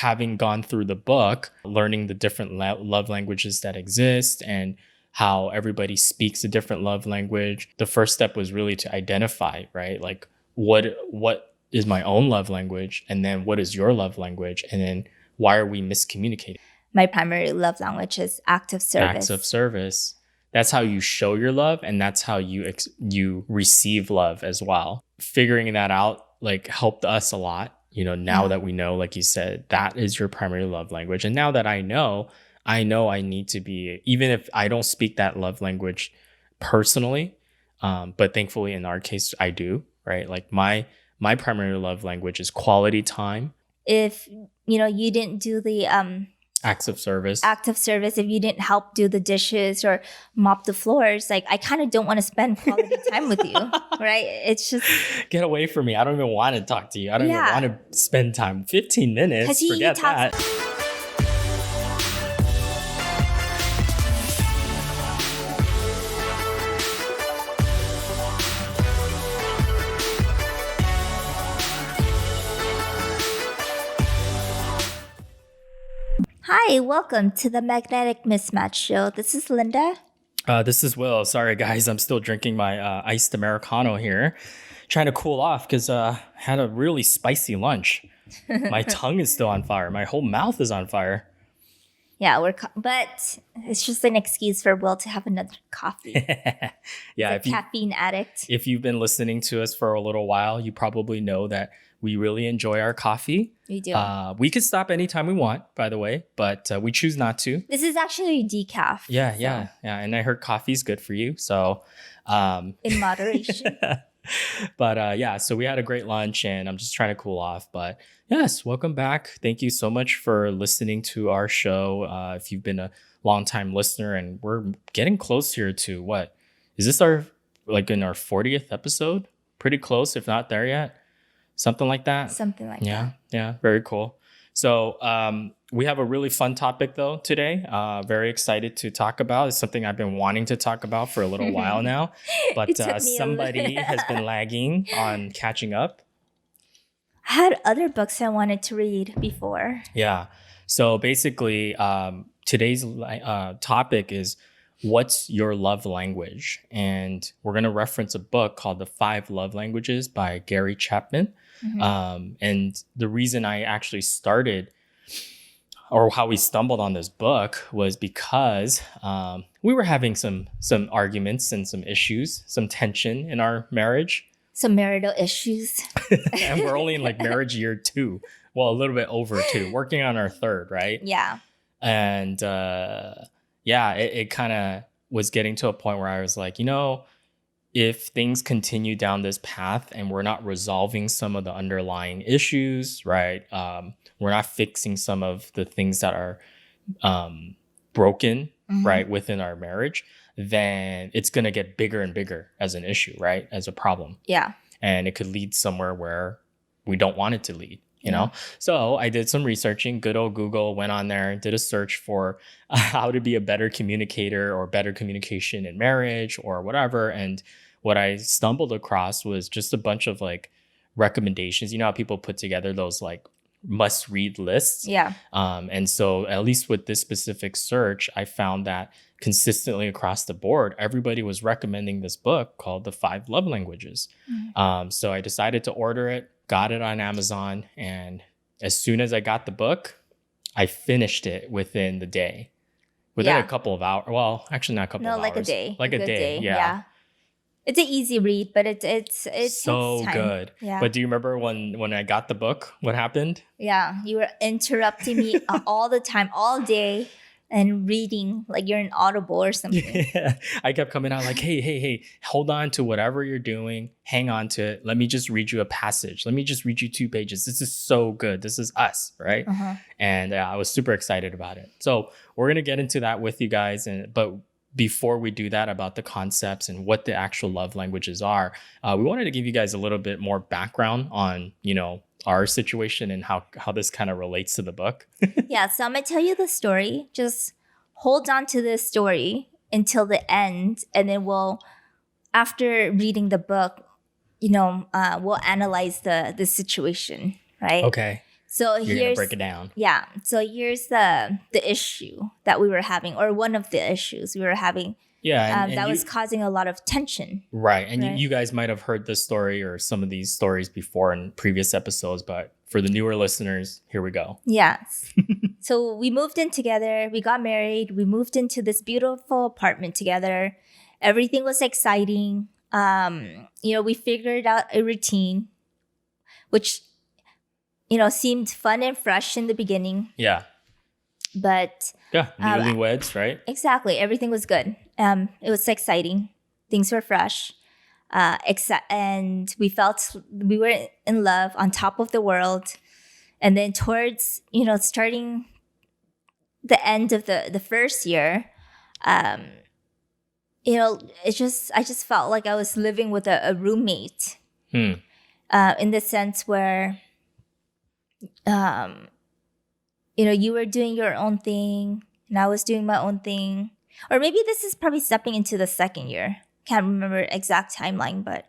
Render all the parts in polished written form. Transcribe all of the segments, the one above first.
having gone through the book, learning the different love languages that exist and how everybody speaks a different love language, the first step was really to identify, right? Like what is my own love language? And then what is your love language? And then why are we miscommunicating? My primary love language is acts of service. Acts of service. That's how you show your love, and that's how you receive love as well. Figuring that out like helped us a lot. Now that we know, like you said, that is your primary love language. And now that I know I need to be, even if I don't speak that love language personally, but thankfully in our case I do, right? Like my primary love language is quality time. If you didn't do the acts of service, if you didn't help do the dishes or mop the floors, like I kind of don't want to spend quality time with you, right? It's just get away from me. I don't even want to talk to you. I don't even want to spend time. 15 minutes, forget that. Hi, welcome to the Magnetic Mismatch Show. This is Linda. This is Will. Sorry, guys. I'm still drinking my iced Americano here. Trying to cool off because I had a really spicy lunch. My tongue is still on fire. My whole mouth is on fire. Yeah, but it's just an excuse for Will to have another coffee. Yeah, He's a caffeine addict. If you've been listening to us for a little while, you probably know that we really enjoy our coffee. We do. We could stop anytime we want, by the way, but we choose not to. This is actually decaf. Yeah. And I heard coffee's good for you, so in moderation. But so we had a great lunch, and I'm just trying to cool off. But yes, welcome back. Thank you so much for listening to our show. If you've been a longtime listener, and we're getting close here to what is this in our 40th episode? Pretty close, if not there yet. Something like that. Yeah, very cool. So we have a really fun topic though today. Very excited to talk about. It's something I've been wanting to talk about for a little while now, but somebody has been lagging on catching up. I had other books I wanted to read before. Yeah. So basically, today's topic is what's your love language? And we're going to reference a book called The 5 Love Languages by Gary Chapman. Mm-hmm. And the reason I actually started, or how we stumbled on this book, was because we were having some arguments and some issues, some tension in our marriage. Some marital issues. And we're only in marriage year 2. Well, a little bit over 2, working on our 3rd, right? Yeah. And it kind of was getting to a point where I was like, if things continue down this path and we're not resolving some of the underlying issues, right? We're not fixing some of the things that are broken, mm-hmm. right, within our marriage, then it's going to get bigger and bigger as an issue, right? As a problem. Yeah. And it could lead somewhere where we don't want it to lead. You know, so I did some researching. Good old Google, went on there, did a search for how to be a better communicator or better communication in marriage or whatever. And what I stumbled across was just a bunch of recommendations. You know how people put together those must read lists? Yeah. And so at least with this specific search, I found that consistently across the board, everybody was recommending this book called The 5 Love Languages. Mm-hmm. So I decided to order it. Got it on Amazon, and as soon as I got the book, I finished it within the day. Within a couple of hours. Well, actually not a couple of hours. No, like a day. Like a day, yeah. It's an easy read, but it's so time. Good. Yeah. But do you remember when I got the book, what happened? Yeah, you were interrupting me all the time, all day. And reading like you're an Audible or something. Yeah. I kept coming out hey, hold on to whatever you're doing. Hang on to it. Let me just read you a passage. Let me just read you 2 pages. This is so good. This is us, right? Uh-huh. And I was super excited about it. So we're going to get into that with you guys. But before we do that, about the concepts and what the actual love languages are, we wanted to give you guys a little bit more background on, our situation and how this kind of relates to the book. Yeah, so I'm going to tell you the story. Just hold on to this story until the end. And then after reading the book, we'll analyze the situation, right? Okay. So You're gonna break here's it down. yeah. So here's the issue that we were having, or one of the issues we were having, Yeah, and that was you causing a lot of tension. right, and Right. you guys might have heard this story or some of these stories before in previous episodes, but for the newer listeners, here we go. Yes. So we moved in together. We got married. We moved into this beautiful apartment together. Everything was exciting. We figured out a routine, which seemed fun and fresh in the beginning, Yeah, but yeah, um, newlyweds, right? exactly, everything was good. It was exciting. Things were fresh. And we felt we were in love, on top of the world. And then towards starting the end of the first year, um, I just felt like I was living with a roommate, Hmm. in the sense where um, you were doing your own thing and I was doing my own thing. Or maybe this is probably stepping into the second year. Can't remember exact timeline, but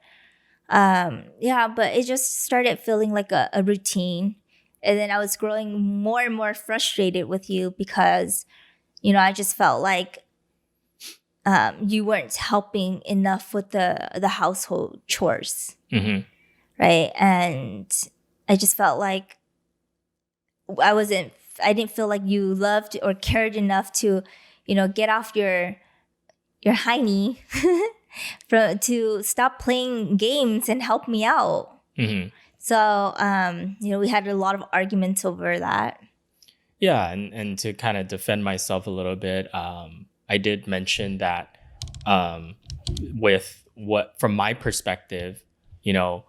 yeah, but it just started feeling like a routine. And then I was growing more and more frustrated with you because, I just felt like you weren't helping enough with the household chores, Hmm. right? And I just felt like I didn't feel like you loved or cared enough to, get off your hiney to stop playing games and help me out. Hmm. So, we had a lot of arguments over that. Yeah, and to kind of defend myself a little bit, I did mention that um, with what from my perspective, you know,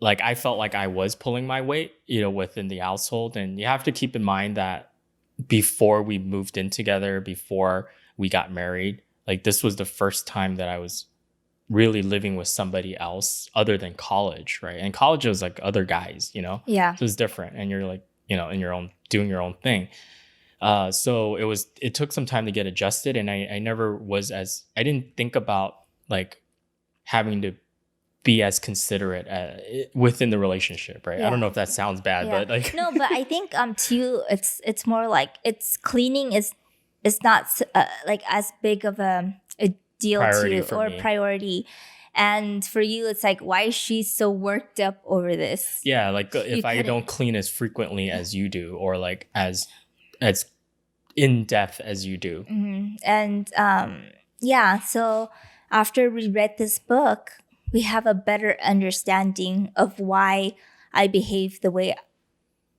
like I felt like I was pulling my weight, within the household, and you have to keep in mind that before we moved in together, before we got married, like this was the first time that I was really living with somebody else other than college, right? And college was like other guys. Yeah. So it's different, and you're like, in your own doing your own thing. So it took some time to get adjusted, and I never was as I didn't think about like having to be as considerate within the relationship, right? I don't Yeah. know if that sounds bad, Yeah. but like No, but I think to you it's more like it's cleaning is not like as big of a deal to priority you for or me. priority. And for you it's like, why is she so worked up over this? Yeah, like You if I couldn't. don't clean as frequently as you do, or like as in depth as you do. And yeah, so after we read this book, we have a better understanding of why I behaved the way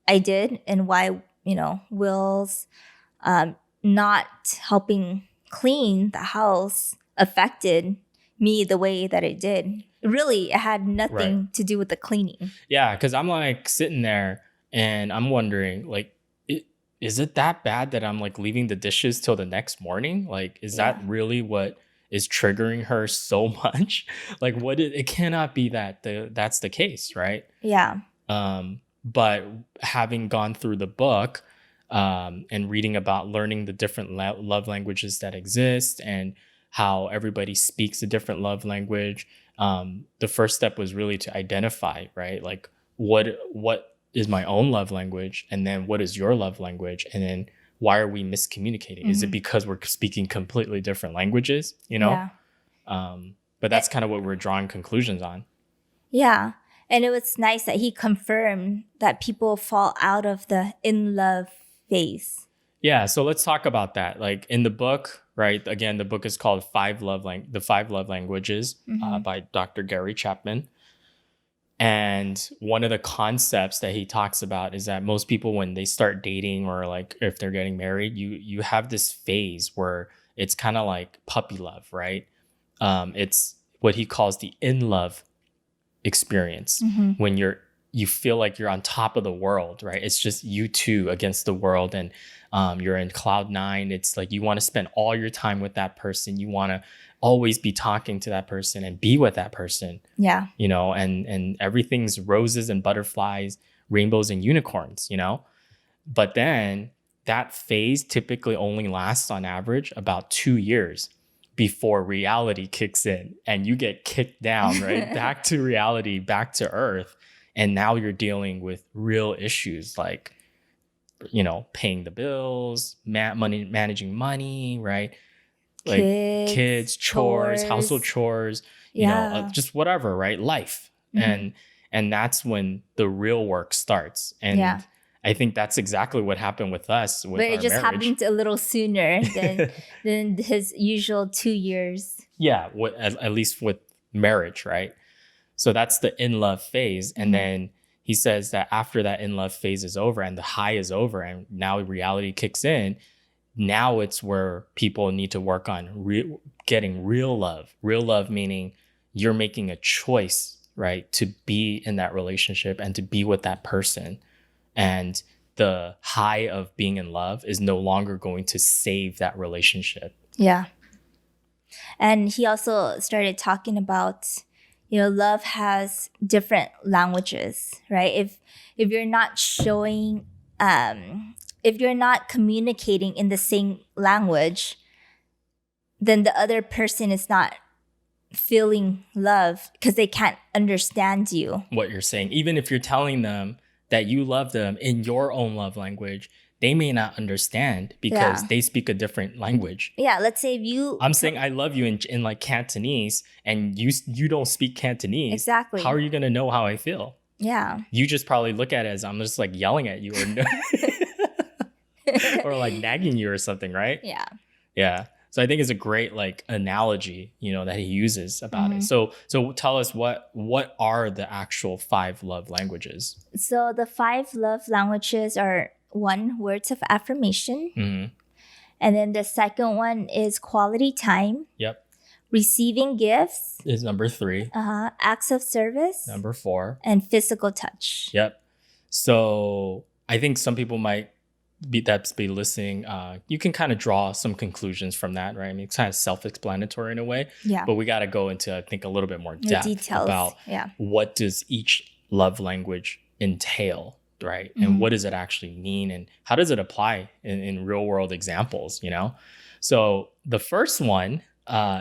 I did and why, Will's not helping clean the house affected me the way that it did. Really, it had Right. nothing to do with the cleaning. Yeah, because I'm like sitting there and I'm wondering, like, is it that bad that I'm like leaving the dishes till the next morning? Like, is that Yeah. really what is triggering her so much? Like, it cannot be that that's the case, right? Yeah. But having gone through the book and reading about learning the different love languages that exist and how everybody speaks a different love language, the first step was really to identify, right? Like what is my own love language, and then what is your love language, and then why are we miscommunicating? Is it because we're speaking completely different languages? Yeah. But that's kind of what we're drawing conclusions on. Yeah. And it was nice that he confirmed that people fall out of the in love phase. Yeah, so let's talk about that. Like in the book, right? Again, the book is called The Five Love Languages by Dr. Gary Chapman. And one of the concepts that he talks about is that most people, when they start dating or like if they're getting married, you have this phase where it's kind of like puppy love, right? It's what he calls the in love experience when you feel like you're on top of the world, right? It's just you two against the world, and you're in cloud nine. It's like you want to spend all your time with that person. You want to always be talking to that person and be with that person. Yeah. And everything's roses and butterflies, rainbows and unicorns. But then that phase typically only lasts on average about 2 years before reality kicks in and you get kicked down, right? Back to reality, back to earth. And now you're dealing with real issues like, paying the bills, managing money, right? Like Kids, kids, chores, household chores. chores, Yeah. just whatever, right? Life. Mhm. And that's when the real work starts. Yeah. And I think that's exactly what happened with us But with it our just marriage. happened a little sooner than his usual 2 years. Yeah, at least with marriage, right? So that's the in love phase. And Mhm. then he says that after that in love phase is over and the high is over and now reality kicks in, now it's where people need to work on getting real love. Real love meaning you're making a choice, right, to be in that relationship and to be with that person. And the high of being in love is no longer going to save that relationship. Yeah. And he also started talking about, love has different languages, right? If you're not showing, if you're not communicating in the same language, then the other person is not feeling love because they can't understand you. What you're saying, even if you're telling them that you love them in your own love language, they may not understand because Yeah. they speak a different language. Yeah. Let's say if you I'm saying I love you in like Cantonese and you don't speak Cantonese. Exactly. How are you going to know how I feel? Yeah. You just probably look at it as I'm just like yelling at you or like nagging you or something, right? Yeah. Yeah. So I think it's a great like analogy, that he uses about it. Mhm. So tell us what are the actual 5 love languages? So the 5 love languages are: one, words of affirmation. Hmm. And then the second one is quality time, Yep. receiving gifts, Is number 3. acts of service, Number 4. and physical touch. Yep. So I think some people might be listening. You can kind of draw some conclusions from that, right? I mean, it's kind of self-explanatory in a way, Yeah. but we got to go into, I think, a little bit more The depth details. about Yeah. what does each love language entail, right? Mhm. And what does it actually mean, and how does it apply in real world examples? So the first one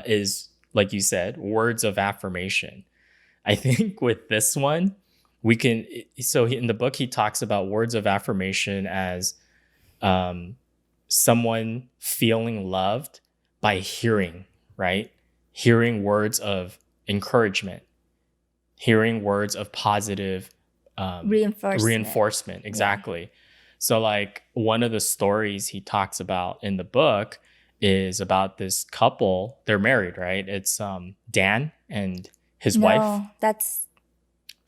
is, like you said, words of affirmation. I think with this one, we can. So in the book, he talks about words of affirmation as someone feeling loved by hearing, right? Hearing words of encouragement, hearing words of positive reinforcement. Exactly. Yeah. So, like, one of the stories he talks about in the book is about this couple. They're married, right? It's Dan and his wife. No, that's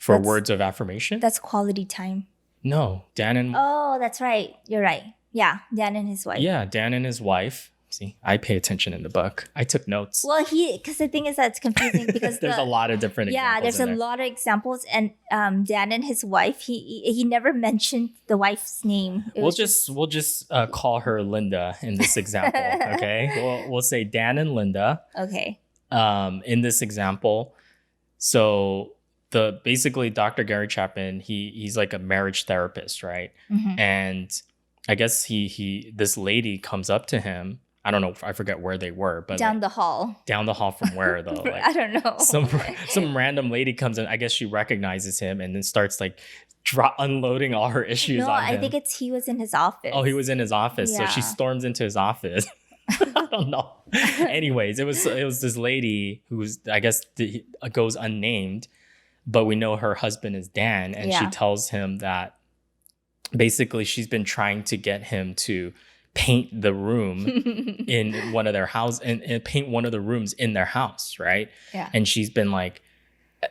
words of affirmation. That's quality time. No, Dan and Oh, that's right. You're right. Yeah, Dan and his wife. Yeah, Dan and his wife. See, I pay attention in the book. I took notes. Well, because the thing is that it's confusing because there's a lot of different examples. Yeah, there's a lot of examples, and Dan and his wife. He never mentioned the wife's name. We'll just call her Linda in this example. Okay, we'll say Dan and Linda. Okay. In this example, so basically Dr. Gary Chapman, he's like a marriage therapist, right? Mm-hmm. And I guess this lady comes up to him. I don't know. I forget where they were, but down the hall. Down the hall from where though? Like, I don't know. Some random lady comes in. I guess she recognizes him and then starts like unloading all her issues on him. I think he was in his office. Oh, he was in his office. Yeah. So she storms into his office. I don't know. Anyways, it was this lady who's, I guess, goes unnamed, but we know her husband is Dan, and she tells him that basically she's been trying to get him to paint the room in one of their house and paint one of the rooms in their house, right? Yeah. And she's been like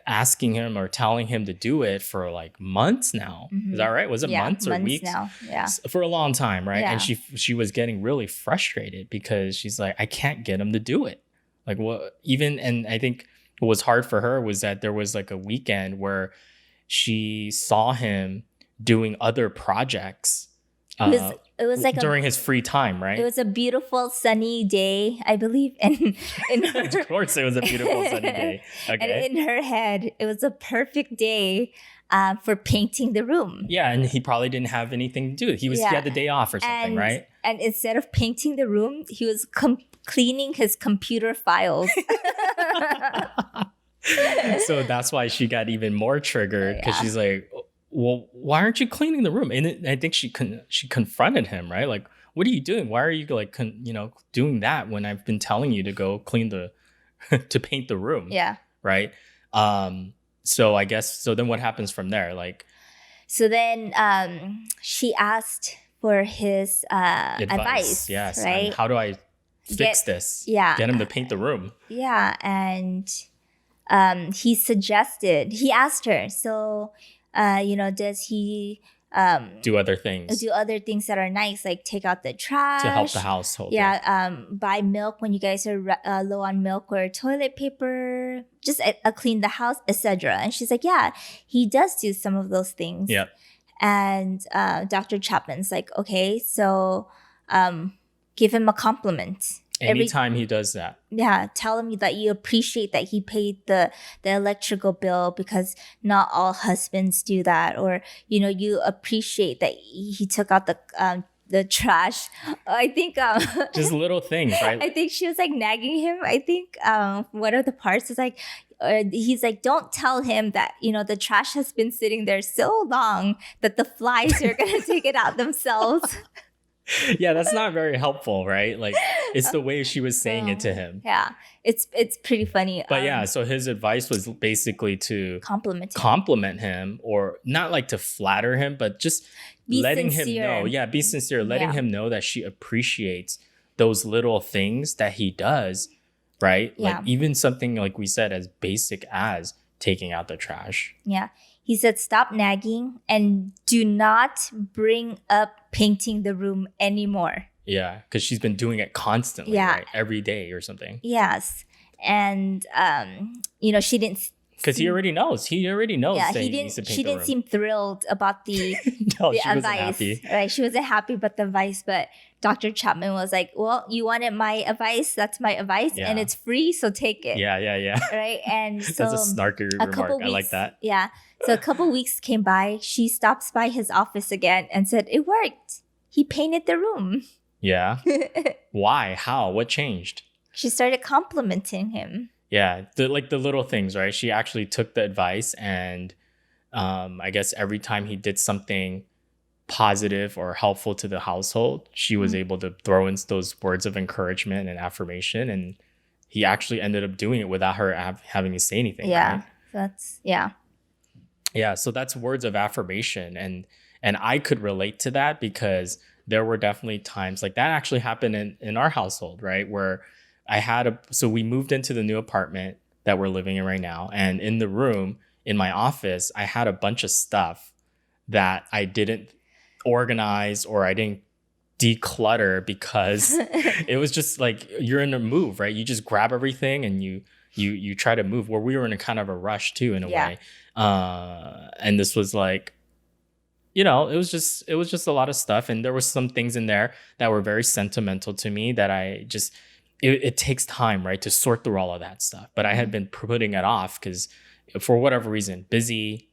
asking him or telling him to do it for like months now. Mm-hmm. Is that right? Was it months or weeks? Now. Yeah. For a long time, right? Yeah. And she was getting really frustrated because she's like, I can't get him to do it. Like, what? And I think what was hard for her was that there was like a weekend where she saw him doing other projects. It was like during his free time, right? It was a beautiful sunny day, I believe, and of course, it was a beautiful sunny day. Okay. And in her head, it was a perfect day for painting the room. Yeah, and he probably didn't have anything to do. He had the day off or something, right? And instead of painting the room, he was cleaning his computer files. So that's why she got even more triggered because Yeah. she's like, well, why aren't you cleaning the room? And I think she confronted him, right? Like, what are you doing? Why are you like, doing that when I've been telling you to go clean the, to paint the room, Yeah. right? Um, so I guess, so then what happens from there? Like, So then she asked for his advice, advice, yes. And right? how do I fix Get this? yeah, Get him to paint the room, yeah, and he asked her, so does he do other things do other things that are nice, like take out the to help the trash, household. Yeah. yeah, buy milk when you guys are low on milk or toilet paper, just clean the house, etc. And she's like, yeah, he does do some of those things. Yep. And Dr. Chapman's like, okay, so give him a compliment. Anytime he does that. Yeah, tell him that you appreciate that he paid the electrical bill, because not all husbands do that, or you appreciate that he took out the trash. I think Just little things, right? I think she was like nagging him. I think one of the parts is like, he's like, don't tell him that the trash has been sitting there so long that the flies are gonna take it out themselves. Yeah, that's not very helpful, right? Like, it's the way she was saying it to him. Yeah, it's pretty funny. But yeah, so his advice was basically to compliment him, or not like to flatter him, but just be letting sincere. him know. Yeah, be sincere, letting him know that she appreciates those little things that he does, right? Yeah. Like, even something like we said as basic as taking out the trash. Yeah. He said, stop nagging and do not bring up painting the room anymore. Yeah, because she's been doing it constantly, right? Every day or something. Yes. And, she didn't. Because he already knows. He already knows that he needs to paint she the didn't room. seem thrilled about the, No, the she advice. wasn't happy. Right? She wasn't happy about the advice, but Dr. Chapman was like, well, you wanted my advice. That's my advice. Yeah. And it's free, so take it. Yeah. Right? And so that's a snarky remark. I like that. Yeah. So a couple weeks came by. She stops by his office again and said, it worked. He painted the room. Yeah. Why? How? What changed? She started complimenting him. Yeah. The little things, right? She actually took the advice, and I guess every time he did something positive or helpful to the household, she was able to throw in those words of encouragement and affirmation, and he actually ended up doing it without her having to say anything. Yeah. Right? Yeah. So that's words of affirmation, and I could relate to that, because there were definitely times like that actually happened in our household, right? Where so we moved into the new apartment that we're living in right now, and in the room in my office, I had a bunch of stuff that I didn't organize, or I didn't declutter, because it was just like, you're in a move, right? You just grab everything and you try to move, where we were in a kind of a rush too, in a way. And this was like, it was just a lot of stuff. And there was some things in there that were very sentimental to me that it takes time, right, to sort through all of that stuff. But I had been putting it off because, for whatever reason, busy,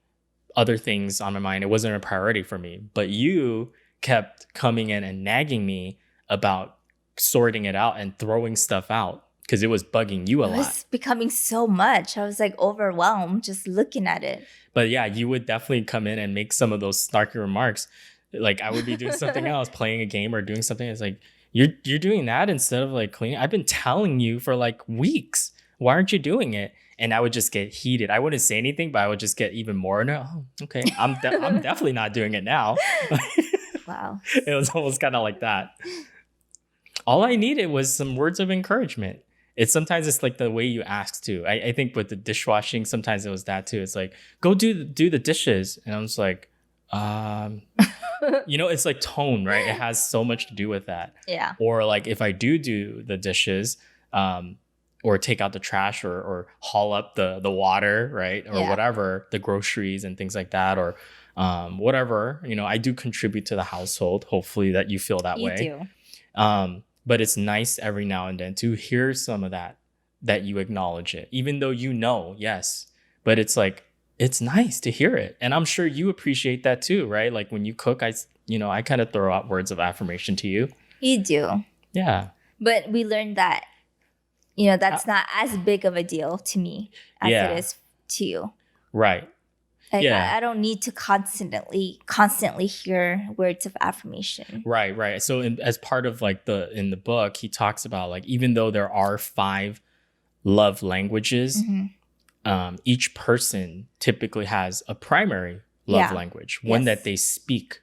other things on my mind, it wasn't a priority for me. But you kept coming in and nagging me about sorting it out and throwing stuff out, because it was bugging you a lot. It was becoming so much. I was like overwhelmed just looking at it. But yeah, you would definitely come in and make some of those snarky remarks. Like, I would be doing something else, playing a game or doing something. It's like, you're doing that instead of like cleaning. I've been telling you for like weeks. Why aren't you doing it? And I would just get heated. I wouldn't say anything, but I would just get even more. Oh, okay. I'm definitely not doing it now. Wow. It was almost kind of like that. All I needed was some words of encouragement. Sometimes it's like the way you ask too. I think with the dishwashing, sometimes it was that too. It's like, go do the dishes. And I was like, it's like tone, right? It has so much to do with that. Yeah. Or like, if I do the dishes, or take out the trash, or haul up the water, right? Or whatever, the groceries and things like that, or whatever, I do contribute to the household. Hopefully that you feel that way. You do. But it's nice every now and then to hear some of that you acknowledge it, even though yes. But it's like, it's nice to hear it. And I'm sure you appreciate that too, right? Like, when you cook, I kind of throw out words of affirmation to you. You do. Yeah. But we learned that Uh, that's not as big of a deal to me as it yeah. is to you. Right. Like Yeah. I don't need to constantly hear words of affirmation. Right. Right. So as part of like in the book, he talks about like even though there are five love languages, Hmm. each person typically has a primary love Yeah. language, one that Yes. they speak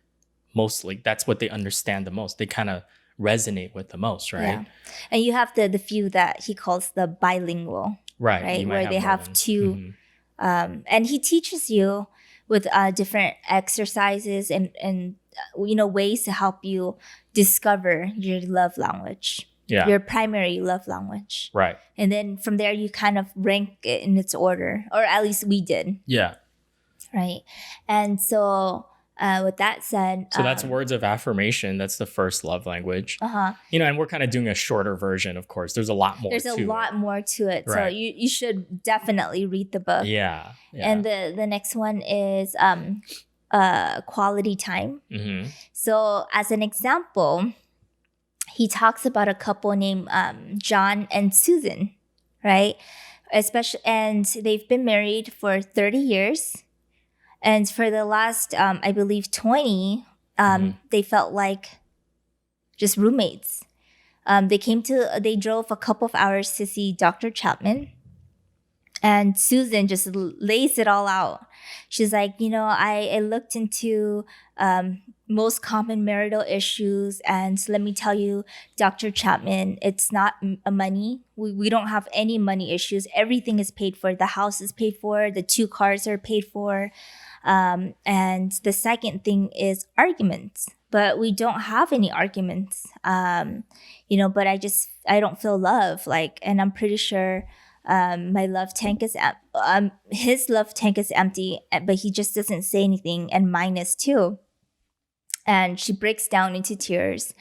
mostly. That's what they understand the most. They kind of resonate with the most, Yeah. right? And you have the few that he calls the bilingual, Right. You right? might Where have they more have than. two, Mhm. and he teaches you with different exercises and ways to help you discover your love language, Yeah. your primary love language. Right. And then from there you kind of rank it in its order, or at least we did, Yeah. right? And so with that said, So that's words of affirmation. That's the first love language. uh-huh, And we're kind of doing a shorter version, of course. There's a lot more there's a to it. lot more to it. So Right. you should definitely read the book. Yeah. Yeah. And the next one is quality time. Hmm. So as an example, he talks about a couple named John and Susan, right? Especially, and they've been married for 30 years. And for the last, I believe, 20, Hmm. they felt like just roommates. They drove a couple of hours to see Dr. Chapman. And Susan just lays it all out. She's like, I looked into most common marital issues. And let me tell you, Dr. Chapman, it's not a money. We don't have any money issues. Everything is paid for. The house is paid for. The 2 cars are paid for. And the second thing is arguments. But we don't have any arguments. But I don't feel love. And I'm pretty sure my love tank is his love tank is empty, but he just doesn't say anything, and mine is too. And she breaks down into tears,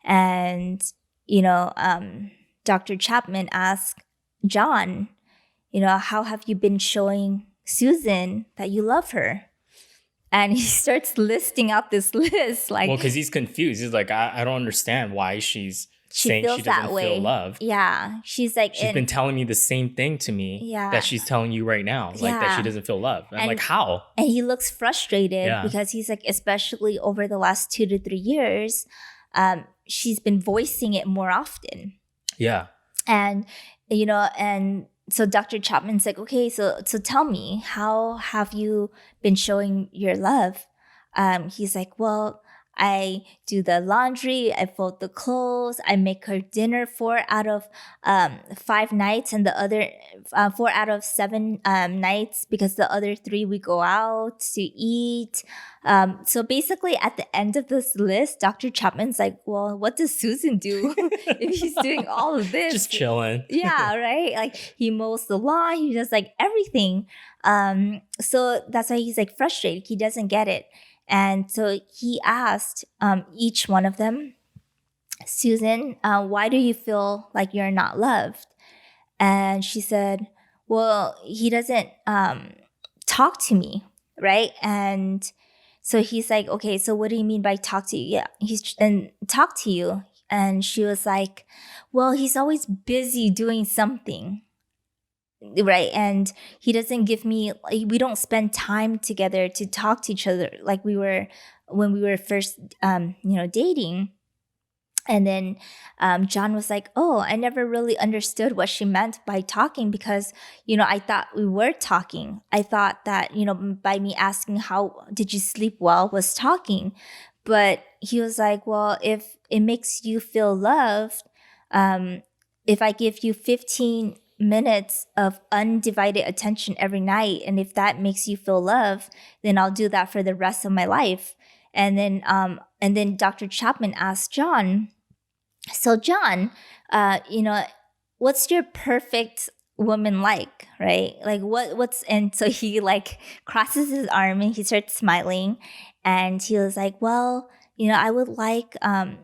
and you know, Dr. Chapman asks John, how have you been showing Susan that you love her? And he starts listing out this list, Well, like because he's confused. He's like, I don't understand why she's she saying she feels doesn't that feel way. loved. Yeah, she's like, She's been telling me the same thing to me that yeah, she's telling you right now, like that she yeah. doesn't feel loved. I'm like, And how? and he looks frustrated Yeah. because he's like, especially over the last 2 to 3 years, she's been voicing it more often. Yeah. And and so Dr. Chapman's like, okay, so tell me, how have you been showing your love? He's like, well, I do the laundry, I fold the clothes, I make her dinner 4 out of 5 nights, and the other 4 out of 7 nights, because the other 3 we go out to eat. So basically, at the end of this list, Dr. Chapman's like, well, what does Susan do if he's doing all of this? Just chilling. Yeah, right? Like he mows the lawn, he does like everything. So that's why he's like frustrated. He doesn't get it. And so he asked each one of them, Susan, why do you feel like you're not loved? And she said, well, he doesn't talk to me, right? And so he's like, okay, so what do you mean by talk to you? Yeah, and talk to you. And she was like, well, he's always busy doing something, right? And he doesn't give me, like, we don't spend time together to talk to each other like we were when we were first dating. And then John was like, oh, I never really understood what she meant by talking, because I thought we were talking. I thought that by me asking how did you sleep well was talking. But he was like, well, if it makes you feel loved, if I give you 15 minutes of undivided attention every night, and if that makes you feel love, then I'll do that for the rest of my life. And then Dr. Chapman asked John, so John, what's your perfect woman like, right? Like what's and so he like crosses his arm and he starts smiling, and he was like, well, I would like Because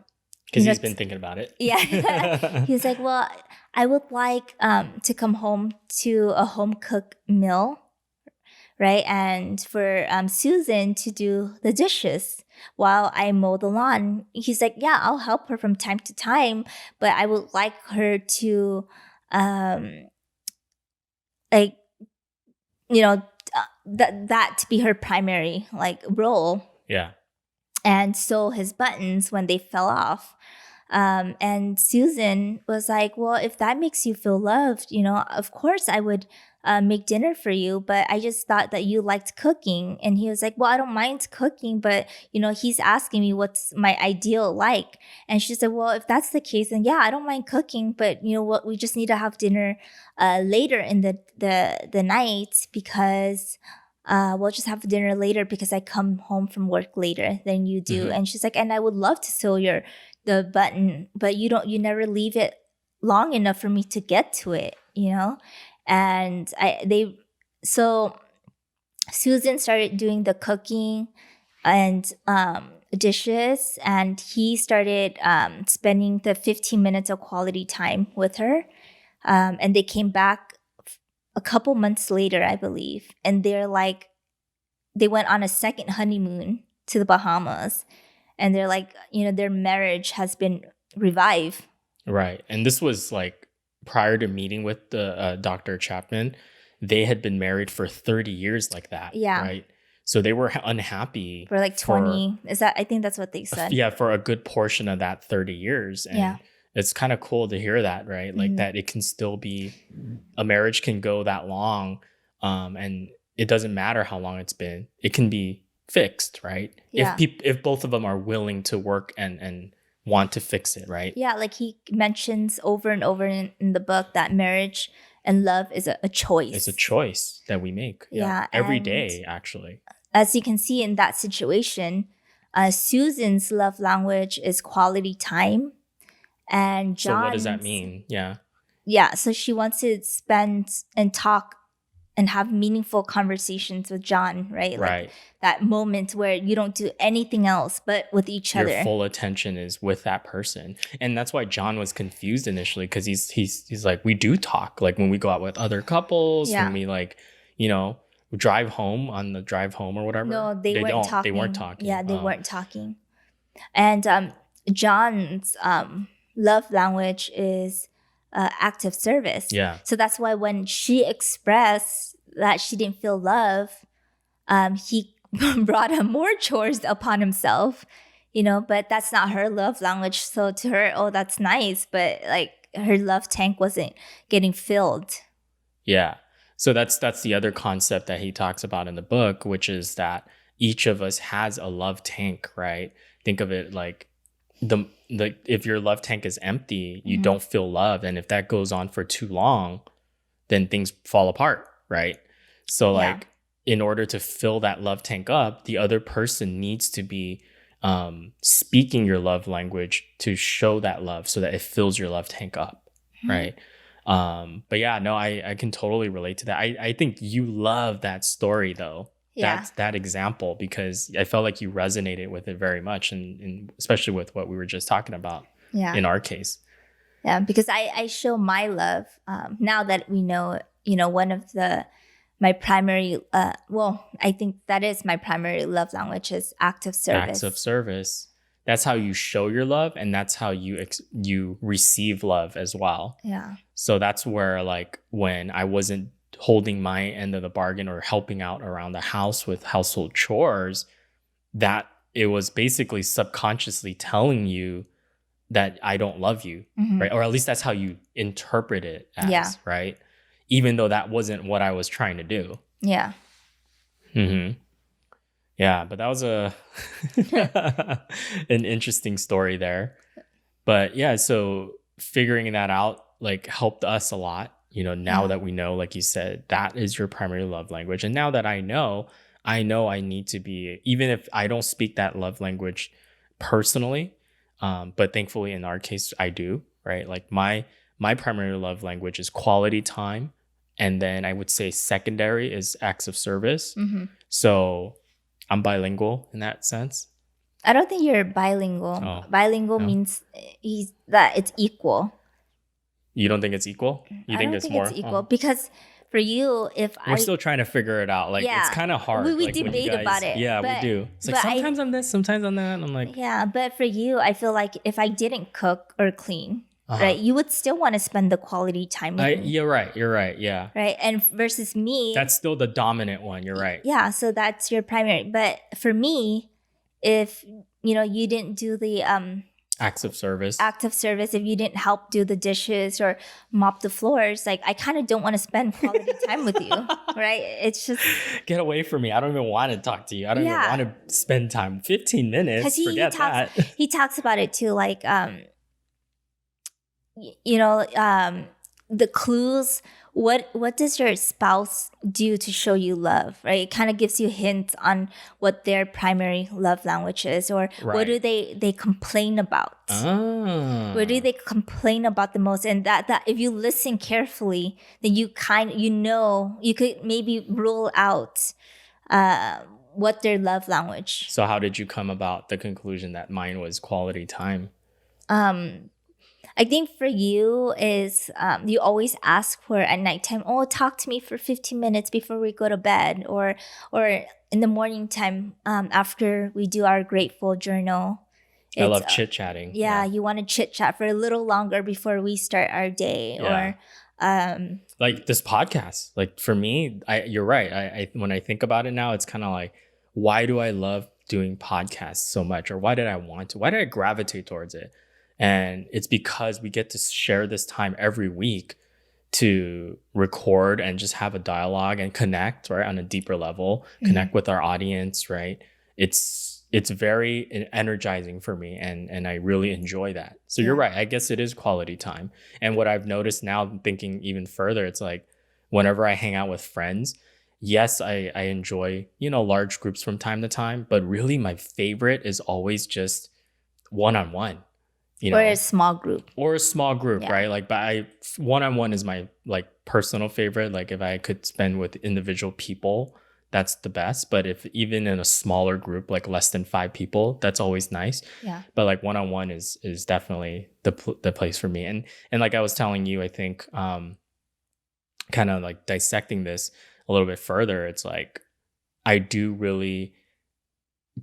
he's been thinking about it. yeah. He was like, well, I would like to come home to a home cooked meal, right? And for Susan to do the dishes while I mow the lawn. He's like, yeah, I'll help her from time to time, but I would like her to um like you know that to be her primary like role Yeah. and sew his buttons when they fell off. And Susan was like, well, if that makes you feel loved, of course I would make dinner for you. But I just thought that you liked cooking. And he was like, well, I don't mind cooking, but, he's asking me what's my ideal like. And she said, well, if that's the case, then yeah, I don't mind cooking. But you know what? We just need to have dinner later in the night because we'll just have dinner later because I come home from work later than you do. Hmm. And she's like, and I would love to sew the button, but you never leave it long enough for me to get to it. And so Susan started doing the cooking and dishes, and he started spending the 15 minutes of quality time with her. And they came back a couple months later, I believe, and they went on a second honeymoon to the Bahamas, and they're like, their marriage has been revived. Right. And this was like prior to meeting with the Dr. Chapman, they had been married for 30 years like that. Yeah, Right. So they were unhappy for like for, 20. Is that? I think that's what they said. yeah, for a good portion of that 30 years. Yeah. And it's kind of cool to hear that, right? Like Mhm. that it can still be, a marriage can go that long. And it doesn't matter how long it's been, it can be fixed, right? Yeah. If both of them are willing to work and want to fix it, right? Yeah, like he mentions over and over in the book that marriage and love is a choice. It's a choice that we make. Yeah, Every and day, actually. as you can see in that situation, Susan's love language is quality time, and So what does that John's, mean? Yeah. yeah, so she wants to spend and talk and have meaningful conversations with John, right? Like Right. that moment where you don't do anything else but with each Your other. full attention is with that person. And that's why John was confused initially, because he's like, we do talk. Like when we go out with other couples, Yeah. when we like, drive home on the drive home or whatever. No, they weren't don't. talking. They weren't talking. Yeah, they Oh. weren't talking. And John's love language is act of service. Yeah. So that's why when she expressed that she didn't feel love, he brought more chores upon himself, but that's not her love language. So to her, oh, that's nice. But like her love tank wasn't getting filled. Yeah. So that's the other concept that he talks about in the book, which is that each of us has a love tank, right? Think of it like the if your love tank is empty, you don't feel loved, and if that goes on for too long, then things fall apart, right? So like in order to fill that love tank up, the other person needs to be speaking your love language to show that love so that it fills your love tank up, right? But yeah, no, I can totally relate to that. I think you love that story though. Yeah. That example, because I felt like you resonated with it very much, and especially with what we were just talking about in our case. Yeah, because I show my love now that we know, one of my primary, I think that is my primary love language is acts of service. Acts of service. That's how you show your love, and that's how you receive love as well. Yeah. So that's where like when I wasn't holding my end of the bargain or helping out around the house with household chores, that it was basically subconsciously telling you that I don't love you, right? Or at least that's how you interpret it as, right? Even though that wasn't what I was trying to do. Yeah. Yeah, but that was an interesting story there. But yeah, so figuring that out like helped us a lot. Now that we know, like you said, that is your primary love language. And now that I know I need to be, even if I don't speak that love language personally, but thankfully in our case I do, right? Like my primary love language is quality time, and then I would say secondary is acts of service. So I'm bilingual in that sense. I don't think you're bilingual. Oh, bilingual no? means that it's equal. You don't think it's equal? You I don't it's think more? it's equal because for you, if We're still trying to figure it out. Like it's kind of hard. we like, when you debate guys, about it. Yeah, but, we do. It's like but sometimes I'm this, sometimes I'm that. And I'm like, yeah, but for you, I feel like if I didn't cook or clean, Uh-huh. right? You would still want to spend the quality time with me, You're right. You're right. Yeah. right? And versus me, That's still the dominant one. You're right. yeah, so that's your primary. But for me, if you didn't do the Acts of service. act of service, if you didn't help do the dishes or mop the floors, like I kind of don't want to spend quality time with you, right? It's just, Get away from me. I don't even want to talk to you. I don't even yeah, want to spend time. 15 because minutes. he Forget talks that. he talks about it too, like you know, the clues. What does your spouse do to show you love, right? It kind of gives you hints on what their primary love language is, or what do Right. they complain about. What do Ah. they complain about the most? And that if you listen carefully, then you you could maybe rule out what their love language. So how did you come about the conclusion that mine was quality time? Um, I think for you is you always ask for at nighttime. Oh, talk to me for 15 minutes before we go to bed, or in the morning time after we do our grateful journal. I It's love chit-chatting. yeah, Yeah. you want to chit chat for a little longer before we start our day, Yeah. or um, Like this podcast. Like for me, you're right. I when I think about it now, it's kind of like, why do I love doing podcasts so much? Or why did I want to? Why did I gravitate towards it? And it's because we get to share this time every week to record and just have a dialogue and connect, right, on a deeper level, connect with our audience, right? It's very energizing for me, and I really enjoy that. So you're Yeah. right. I guess it is quality time. And what I've noticed now, thinking even further, it's like whenever I hang out with friends, yes, I enjoy, large groups from time to time, but really my favorite is always just one-on-one, you or a know, small group. or a small group, Yeah. right? Like, but one-on-one is my like personal favorite. Like if I could spend with individual people, that's the best. But if even in a smaller group, like less than 5 people, that's always nice. Yeah. But like one-on-one is definitely the place for me. And like I was telling you, I think kind of like dissecting this a little bit further, it's like I do really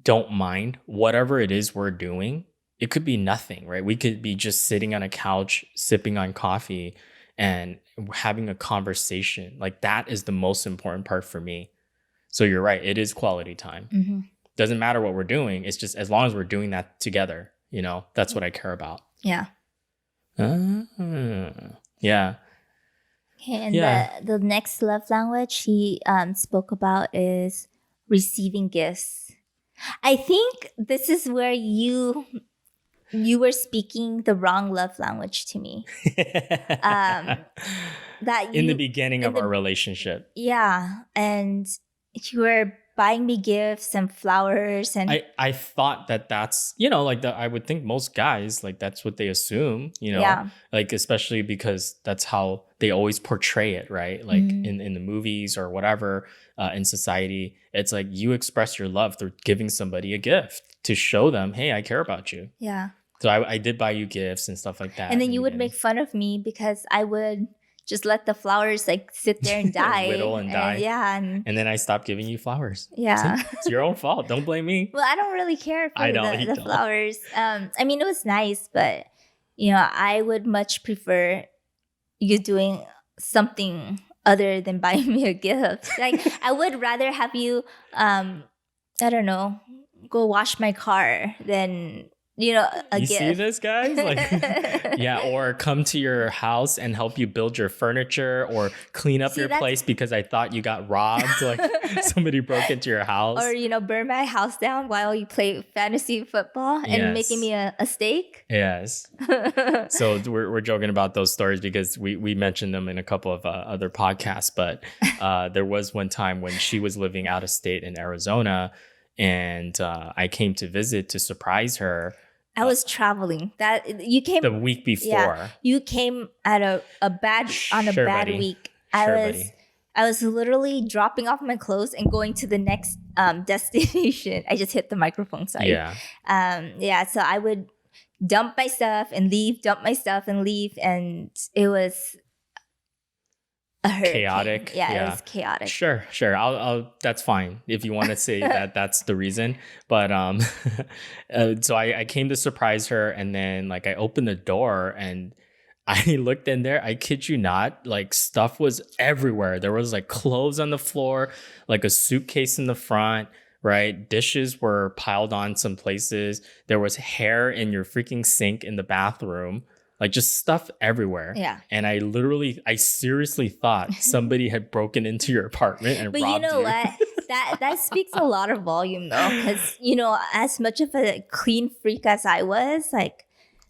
don't mind whatever it is we're doing. It could be nothing, right? We could be just sitting on a couch, sipping on coffee and having a conversation. Like that is the most important part for me. So you're right. It is quality time. Mm-hmm. Doesn't matter what we're doing. It's just as long as we're doing that together, that's what I care about. Yeah. Ah, yeah. Okay, and Yeah. the next love language he spoke about is receiving gifts. I think this is where you were speaking the wrong love language to me. That In the you beginning in of our the relationship. yeah, and you were buying me gifts and flowers and I thought that's, like I would think most guys, like that's what they assume, yeah. like especially because that's how they always portray it, right? Like Mhm. in the movies or whatever, in society, it's like you express your love through giving somebody a gift to show them, hey, I care about you. Yeah. So I did buy you gifts and stuff like that. And in then the you would beginning. make fun of me because I would just let the flowers like sit there and Whittle die. and And die. yeah, and And then I stopped giving you flowers. yeah. See, it's your own fault. Don't blame me. Well, I don't really care for I don't. You the don't. flowers. I mean, it was nice, but I would much prefer you doing something other than buying me a gift. Like, I would rather have you, I don't know, go wash my car than a You see gift. this, guys? Like, yeah, or come to your house and help you build your furniture or clean up See, your that's place because I thought you got robbed. Like, somebody broke into your house. or burn my house down while you play fantasy football and making me Yes. a steak. Yes. So we're joking about those stories because we mentioned them in a couple of other podcasts. But there was one time when she was living out of state in Arizona, and I came to visit to surprise her I was traveling. That you came. the week Yeah, before. you came at a bad on a Sure, bad buddy. week. Sure, buddy. I was literally dropping off my clothes and going to the next destination. I just hit the microphone. Sorry. Yeah. Yeah. So I would dump my stuff and leave. Dump my stuff and leave, and it was a hurricane. Chaotic. Yeah, Yeah. it was chaotic. Sure. I'll that's fine if you want to say that that's the reason. But so I came to surprise her, and then like I opened the door and I looked in there. I kid you not. Like stuff was everywhere. There was like clothes on the floor, like a suitcase in the front, right? Dishes were piled on some places. There was hair in your freaking sink in the bathroom, like just stuff everywhere. Yeah. And I seriously thought somebody had broken into your apartment and But you robbed know you. what? That speaks a lot of volume though, because as much of a clean freak as I was, like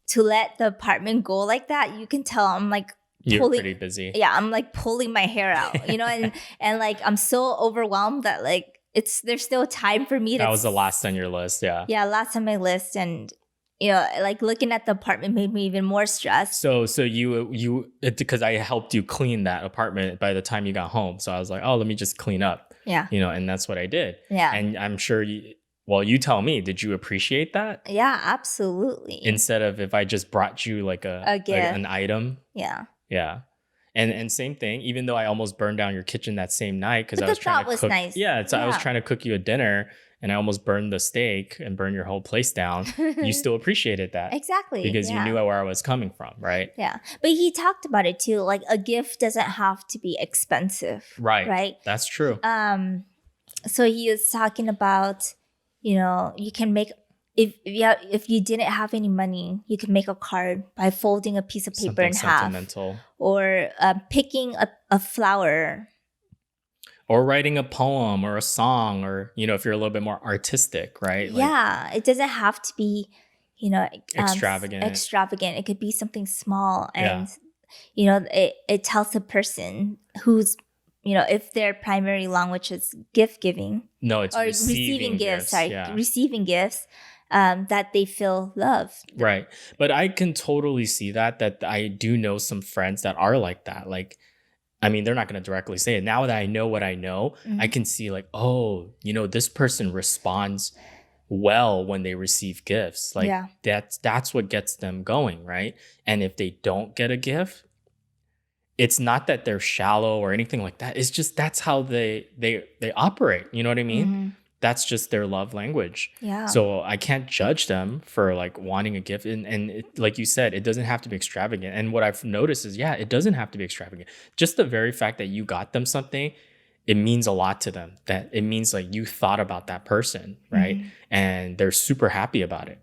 to let the apartment go like that, you can tell I'm like You're pulling. pretty busy. Yeah, I'm like pulling my hair out, and like I'm so overwhelmed that like there's still time for me to. That was the last on your list, yeah. Yeah, last on my list, and like looking at the apartment made me even more stressed. So you because I helped you clean that apartment by the time you got home. So I was like, oh, let me just clean up. Yeah. And that's what I did. Yeah. And I'm sure you tell me, did you appreciate that? Yeah, absolutely. Instead of if I just brought you like A gift. an item. Yeah. Yeah. And same thing, even though I almost burned down your kitchen that same night because I was trying to cook. Nice. Yeah, I was trying to cook you a dinner and I almost burned the steak and burned your whole place down. You still appreciated that. Exactly. Because you knew where I was coming from, right? Yeah. But he talked about it too. Like a gift doesn't have to be expensive. Right. Right. That's true. So he was talking about, you can make if you didn't have any money, you could make a card by folding a piece of paper Something in half, sentimental. or picking a flower, or writing a poem or a song, or if you're a little bit more artistic, right? Yeah, it doesn't have to be, extravagant. Extravagant. It could be something small, and it tells the person who's, if their primary language is gift giving. No, it's or receiving gifts. Sorry, yeah. Receiving gifts. That they feel loved. Right. But I can totally see that I do know some friends that are like that. Like, I mean, they're not going to directly say it. Now that I know what I know, I can see like, oh, this person responds well when they receive gifts. Like that's what gets them going, right? And if they don't get a gift, it's not that they're shallow or anything like that. It's just that's how they operate. You know what I mean? Mm-hmm. That's just their love language. Yeah. So I can't judge them for like wanting a gift. And like you said, it doesn't have to be extravagant. And what I've noticed is, it doesn't have to be extravagant. Just the very fact that you got them something, it means a lot to them. That it means like you thought about that person, right? Mm-hmm. And they're super happy about it.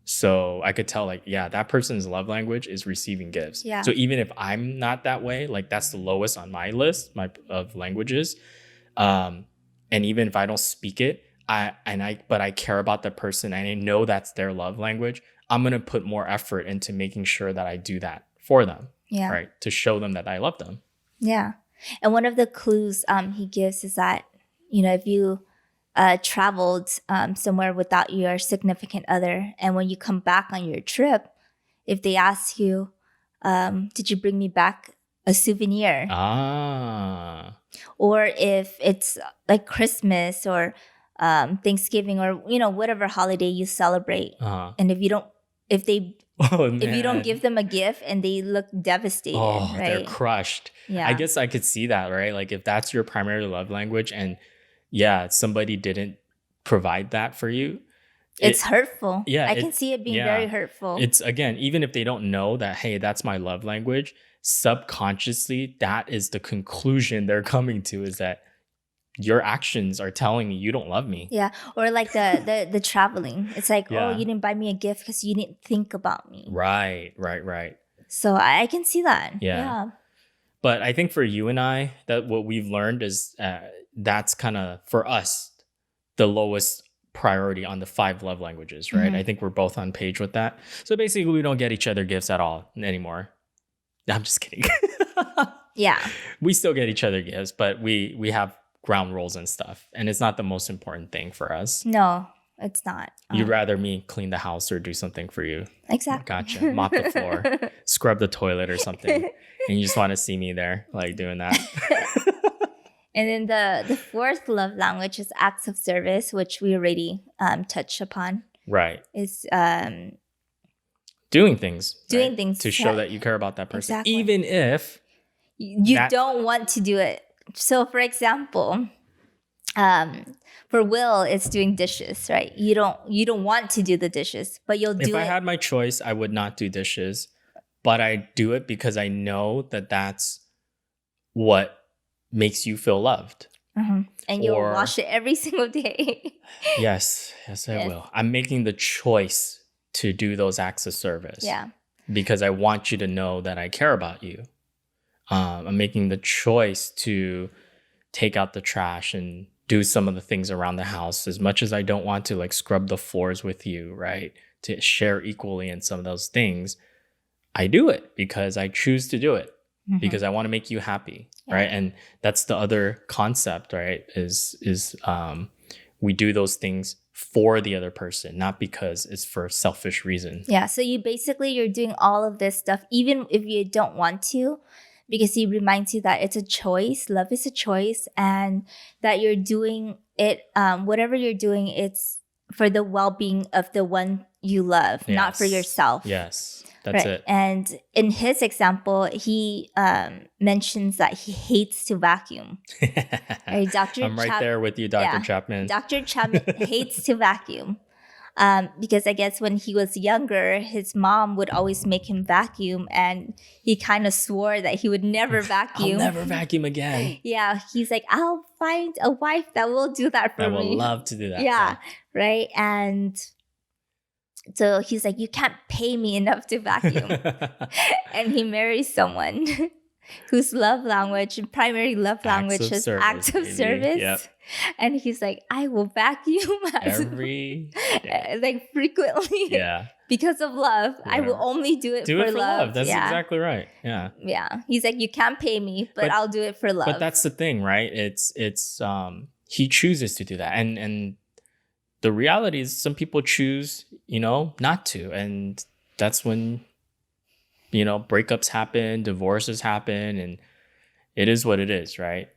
So I could tell like, that person's love language is receiving gifts. Yeah. So even if I'm not that way, like that's the lowest on my list of languages. And even if I don't speak it, but I care about the person and I know that's their love language, I'm gonna put more effort into making sure that I do that for them. Yeah. Right. To show them that I love them. Yeah. And one of the clues he gives is that, if you traveled somewhere without your significant other, and when you come back on your trip, if they ask you, did you bring me back a souvenir? Or if it's like Christmas or Thanksgiving or whatever holiday you celebrate, and if you don't give them a gift and they look devastated, right? They're crushed. Yeah. I guess I could see that, right? Like if that's your primary love language and somebody didn't provide that for you, it's hurtful. Yeah, I can see it being very hurtful. It's, again, even if they don't know that, hey, that's my love language, subconsciously, that is the conclusion they're coming to, is that your actions are telling me you don't love me. Yeah. Or like the traveling. It's like, oh, you didn't buy me a gift because you didn't think about me. Right. So I can see that. Yeah. But I think for you and I, that what we've learned is that's kind of, for us, the lowest priority on the 5 love languages, right? Mm-hmm. I think we're both on page with that. So basically, we don't get each other gifts at all anymore. I'm just kidding. Yeah. We still get each other gifts, but we have ground rules and stuff. And it's not the most important thing for us. No, it's not. You'd rather me clean the house or do something for you. Exactly. Gotcha. Mop the floor, scrub the toilet or something. And you just want to see me there, like doing that. And then the 4th love language is acts of service, which we already touched upon. Right. Is doing things. Doing things. To show that you care about that person. Exactly. Even if you don't want to do it. So for example, for Will, it's doing dishes, right? You don't want to do the dishes, but you'll do it. If I had my choice, I would not do dishes. but I do it because I know that that's what makes you feel loved. And you'll Or wash it every single day. yes, I Yes. will. I'm making the choice to do those acts of service Yeah. because I want you to know that I care about you. I'm making the choice to take out the trash and do some of the things around the house as much as I don't want to like scrub the floors with you, right? To share equally in some of those things. I do it because I choose to do it because I want to make you happy, Yeah. right? And that's the other concept, right? Is we do those things for the other person, not because it's for selfish reason. Yeah. So you're doing all of this stuff, even if you don't want to, because he reminds you that it's a choice. Love is a choice, and that you're doing it, whatever you're doing, it's for the well-being of the one you love, not for yourself. Yes, that's Right. it. And in his example, he mentions that he hates to vacuum. Right? I'm right there with you, Dr. Chapman. Dr. Chapman hates to vacuum. Because I guess when he was younger, his mom would always make him vacuum, and he kind of swore that he would never vacuum. I'll never vacuum again. Yeah, he's like, I'll find a wife that will do that for I me. would love to do that. Yeah, right. And so he's like, you can't pay me enough to vacuum. And he marries someone whose primary love language is acts of service. Yep. And he's like, I will vacuum every day. like frequently. Yeah. Because of love. I will only do it for love. That's exactly right. Yeah. Yeah. He's like, you can't pay me, but I'll do it for love. But that's the thing, right? It's he chooses to do that. And the reality is some people choose, not to. And that's when, breakups happen, divorces happen, and it is what it is, right?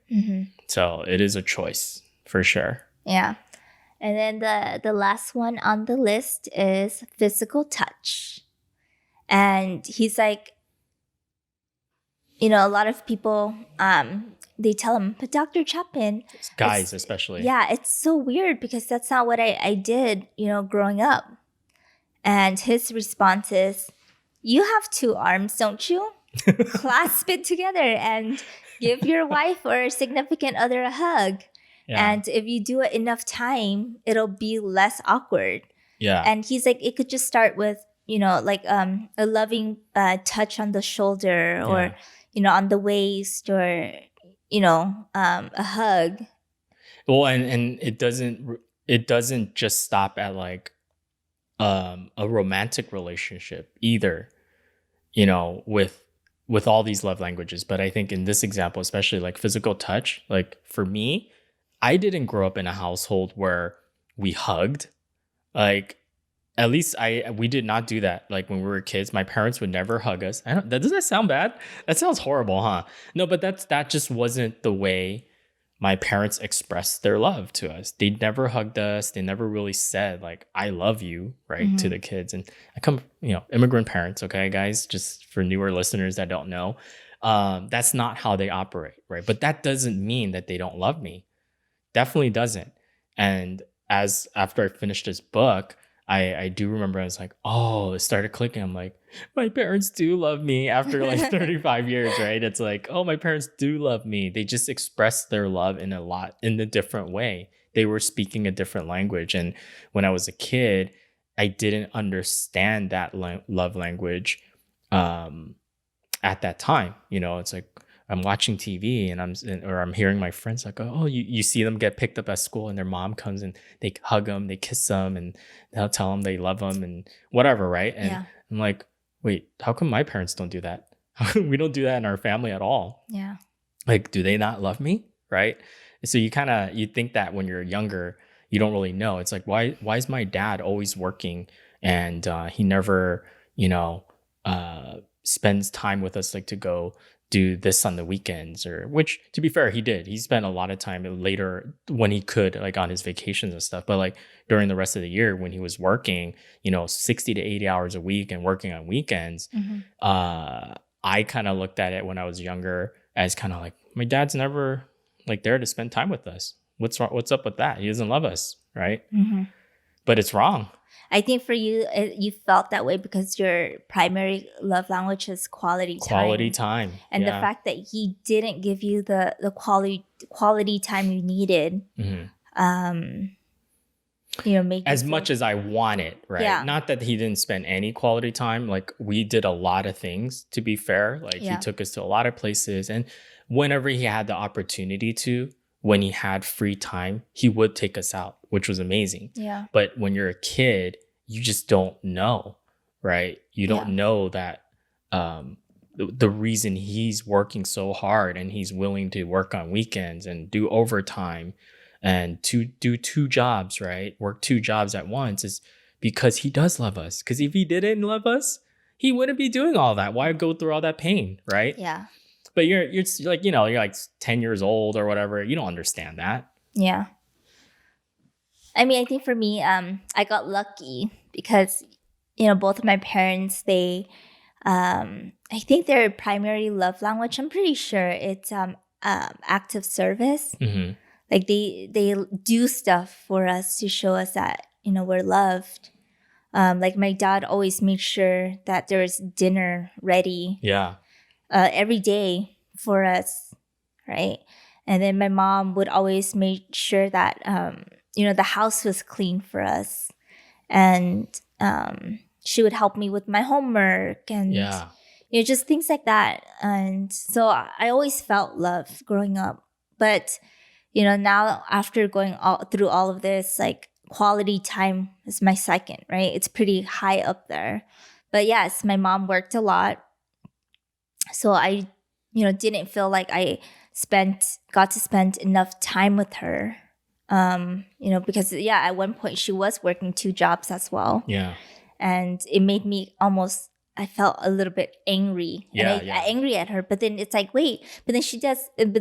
So it is a choice for sure. Yeah. And then the last one on the list is physical touch. And he's like, a lot of people, they tell him, but Dr. Chapman. Guys, especially. Yeah, it's so weird because that's not what I did, growing up. And his response is, you have 2 arms, don't you? Clasp it together and give your wife or significant other a hug. Yeah. And if you do it enough time, it'll be less awkward. Yeah. And he's like, it could just start with, like a loving touch on the shoulder or, on the waist or, a hug. Well, and it doesn't just stop at like a romantic relationship either, with all these love languages. But I think in this example, especially like physical touch, like for me, I didn't grow up in a household where we hugged. Like, at least we did not do that. Like when we were kids, my parents would never hug us. Does that sound bad? That sounds horrible, huh? No, but that just wasn't the way my parents expressed their love to us. They never hugged us. They never really said like, I love you, right? To the kids. And I come, immigrant parents, okay, guys, just for newer listeners that don't know, that's not how they operate, right? But that doesn't mean that they don't love me. Definitely doesn't. And after I finished this book, I do remember I was like, oh, it started clicking. I'm like, my parents do love me after like 35 years, right? It's like, oh, my parents do love me. They just expressed their love in a different way. They were speaking a different language. And when I was a kid, I didn't understand that love language at that time. It's like, I'm watching TV and I'm hearing my friends like, oh, you see them get picked up at school and their mom comes and they hug them, they kiss them, and they'll tell them they love them and whatever, right? And I'm like, wait, how come my parents don't do that? We don't do that in our family at all. Yeah. Like, do they not love me, right? So you think that when you're younger, you don't really know. It's like, why is my dad always working and he never, spends time with us, like to go do this on the weekends, or which, to be fair, he did. He spent a lot of time later when he could, like on his vacations and stuff. But like during the rest of the year when he was working, 60 to 80 hours a week and working on weekends, I kind of looked at it when I was younger as kind of like, my dad's never like there to spend time with us. What's up with that? He doesn't love us, right? but it's wrong. I think for you, you felt that way because your primary love language is quality Quality time. time. And the Yeah. fact that he didn't give you the quality time you needed, hmm um, made you As feel. much as I want it, right? Yeah. Not that he didn't spend any quality time. Like we did a lot of things, to be fair. Like he Yeah. took us to a lot of places. And whenever he had the opportunity to, when he had free time, he would take us out, which was amazing. Yeah. But when you're a kid, you just don't know, right? You don't Yeah. know that the reason he's working so hard and he's willing to work on weekends and do overtime and to do two jobs, right? Work two jobs at once is because he does love us. Because if he didn't love us, he wouldn't be doing all that. Why go through all that pain, right? Yeah. But you're like, you're like 10 years old or whatever. You don't understand that. Yeah. I mean, I think for me, I got lucky because, both of my parents, I think their primary love language, I'm pretty sure it's acts of service. hmm Like they do stuff for us to show us that, we're loved. Like my dad always made sure that there's dinner ready Yeah. every day for us, right? And then my mom would always make sure that the house was clean for us, and she would help me with my homework and Yeah. just things like that. And so I always felt love growing up, but now after going through all of this, like quality time is my second, right? It's pretty high up there. But yes, my mom worked a lot, so I didn't feel like I got to spend enough time with her, because at one point she was working two jobs as well, Yeah. and it made me almost, I felt a little bit angry, and I angry at her. But then it's like, wait, but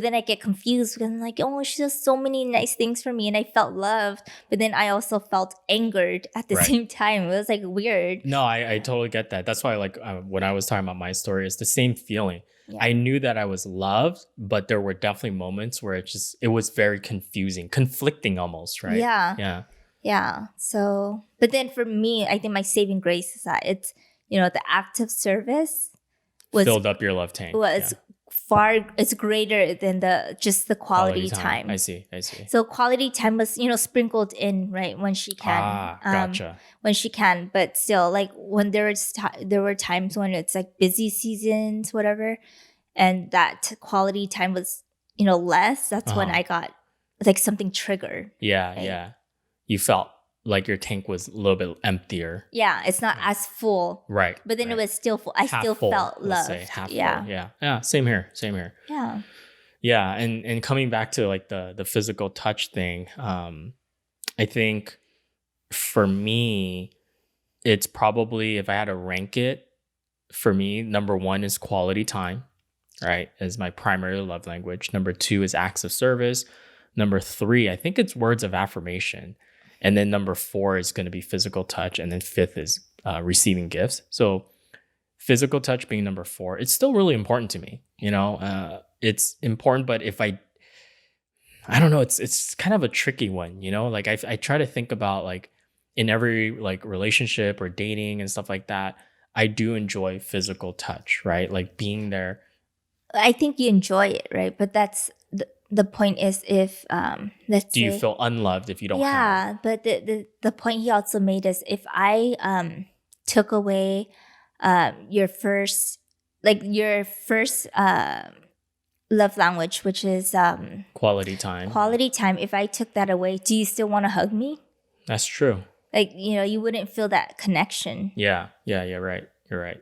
then I get confused because I'm like, oh, she does so many nice things for me, and I felt loved, but then I also felt angered at the Right. same time. It was like weird. No, I totally get that. That's why, like, when I was talking about my story, it's the same feeling. Yeah. I knew that I was loved, but there were definitely moments where it was very confusing, conflicting almost, right? Yeah. Yeah. Yeah. So, but then for me, I think my saving grace is that it's, the act of service Filled up your love tank. was it's greater than the quality time. I see. So quality time was, sprinkled in, right, when she can. Ah, gotcha. When she can, but still, like when there were times when it's like busy seasons, whatever, and that quality time was, less. That's when I got like something triggered. Yeah, right? yeah. You felt like your tank was a little bit emptier. Yeah, it's not as full. Right. But then it was still full. I still felt loved. Half full. Yeah. Yeah. Same here. Yeah. Yeah. And coming back to like the physical touch thing, I think for me, it's probably, if I had to rank it, for me, number one is quality time, right? As my primary love language. Number two is acts of service. Number three, I think it's words of affirmation. And then number four is going to be physical touch. And then fifth is receiving gifts. So physical touch being number four, it's still really important to me. It's important, but if I don't know, it's kind of a tricky one, like I try to think about like in every like relationship or dating and stuff like that, I do enjoy physical touch, right? Like being there. I think you enjoy it, right? But that's the point is, if let's do you feel unloved if you don't have it? But the point he also made is, if I took away your first love language, which is Quality time. If I took that away, do you still want to hug me? That's true. Like, you wouldn't feel that connection. Yeah, right. You're right.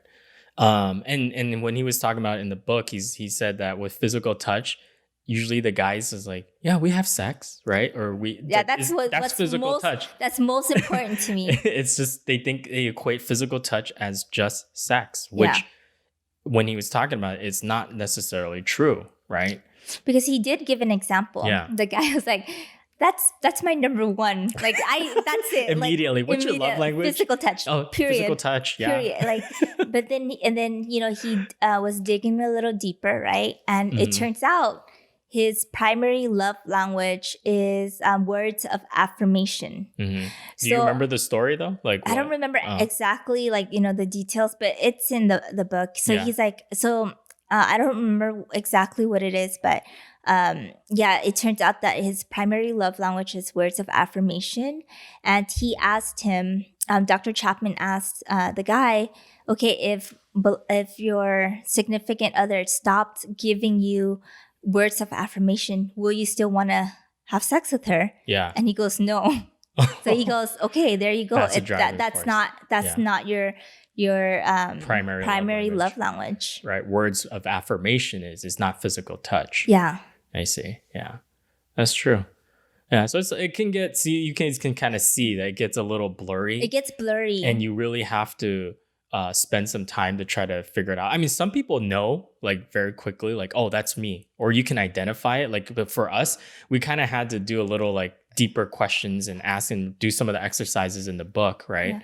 And when he was talking about it in the book, he said that with physical touch, usually the guys is like, yeah, we have sex, right? Or that's physical touch. That's most important to me. It's just they equate physical touch as just sex, which when he was talking about it, it's not necessarily true, right? Because he did give an example. Yeah. The guy was like, that's my number one. Like that's it. Immediately. What's your love language? Physical touch. Oh, period. Physical touch. Yeah. Period. Like, but then he was digging a little deeper, right? And it turns out his primary love language is words of affirmation. Do you So remember the story though? Like I don't what? remember Oh, exactly like, the details, but it's in the book. So yeah. he's like, I don't remember exactly what it is, but yeah, it turns out that his primary love language is words of affirmation. And he asked him, Dr. Chapman asked the guy, okay, if your significant other stopped giving you words of affirmation, will you still want to have sex with her? Yeah. And he goes, no. So he goes, okay, there you go. That's a driving That's force. Yeah. not your Primary love language. right? Words of affirmation is not physical touch. Yeah. I see. Yeah, that's true. Yeah, so it can get you can kind of see that it gets a little blurry, It gets blurry. and you really have to spend some time to try to figure it out. I mean, some people know like very quickly, like, oh, that's me, or you can identify it. Like, but for us, we kind of had to do a little like deeper questions and ask and do some of the exercises in the book, right? Yeah.